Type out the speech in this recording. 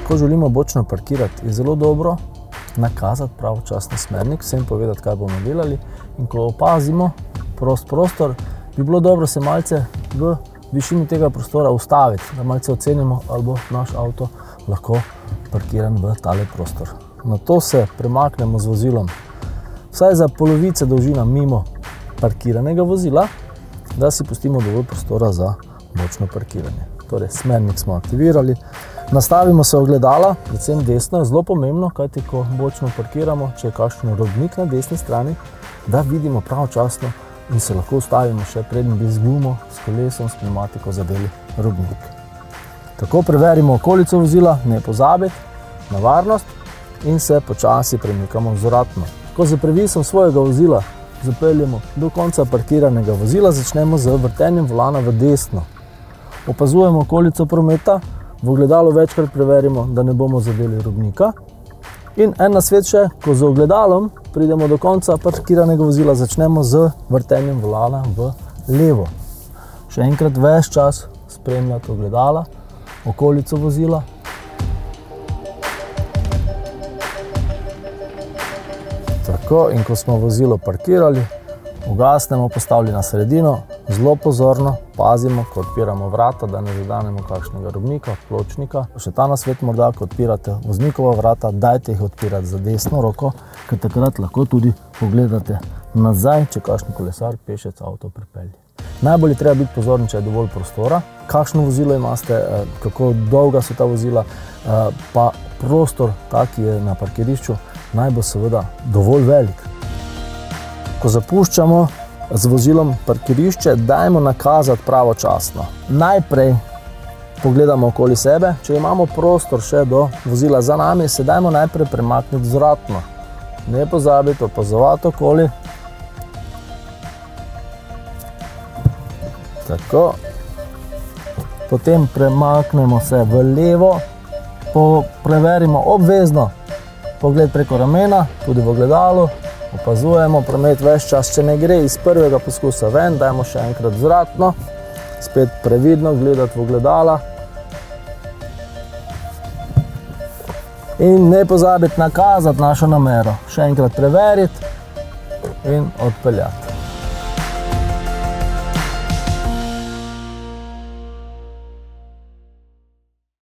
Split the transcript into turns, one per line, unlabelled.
ko želimo bočno parkirati, je zelo dobro nakazati pravočasno smernik, vsem povedati, kaj bomo delali. In ko opazimo prost prostor, bi bilo dobro se malce v višini tega prostora ustaviti, da malce ocenimo, ali bo naš avto lahko parkiran v tale prostor. Nato se premaknemo z vozilom vsaj za polovice dolžina mimo parkiranega vozila, da si pustimo dovolj prostora za bočno parkiranje. Torej, smernik smo aktivirali. Nastavimo se ogledala, predvsem desno je zelo pomembno, kajti ko bočno parkiramo, če je kakšen robnik na desni strani, da vidimo pravočasno in se lahko ustavimo še preden bi z gumo, s kolesom, s pnevmatiko zadeli robnik. Tako preverimo okolico vozila, ne pozabiti na varnost in se počasi premikamo vzvratno. Ko z previsom svojega vozila zapeljemo do konca parkiranega vozila, začnemo z vrtenjem volana v desno. Opazujemo okolico prometa, v ogledalu večkrat preverimo, da ne bomo zadeli robnika. In en nasvet še, ko z ogledalom pridemo do konca parkiranega vozila, začnemo z vrtenjem volana v levo. Še enkrat ves čas spremljati ogledala, okolico vozila. Tako, in ko smo vozilo parkirali, ugasnemo, postavili na sredino, zelo pozorno pazimo, ko odpiramo vrata, da ne zadanemo kakšnega robnika, pločnika. Še ta nasvet morda, ko odpirate voznikova vrata, dajte jih odpirati za desno roko, ker takrat lahko tudi pogledate nazaj, če kakšen kolesar, pešec avto pripelje. Najbolj je treba biti pozorni, če je dovolj prostora, kakšno vozilo imate, kako dolga so ta vozila, pa prostor, ki je na parkirišču, naj bo seveda dovolj velik. Ko zapuščamo z vozilom parkirišče, dajmo nakazati pravočasno. Najprej pogledamo okoli sebe, če imamo prostor še do vozila za nami, se dajmo najprej premakniti vzvratno. Ne pozabiti opazovati okoli. Tako. Potem premaknemo se v levo, preverimo obvezno pogled preko ramena, tudi v ogledalu. Opazujemo promet ves čas, če ne gre iz prvega poskusa ven, dajmo še enkrat vzvratno, spet previdno gledati v ogledala. In ne pozabiti nakazati našo namero, še enkrat preveriti in odpeljati.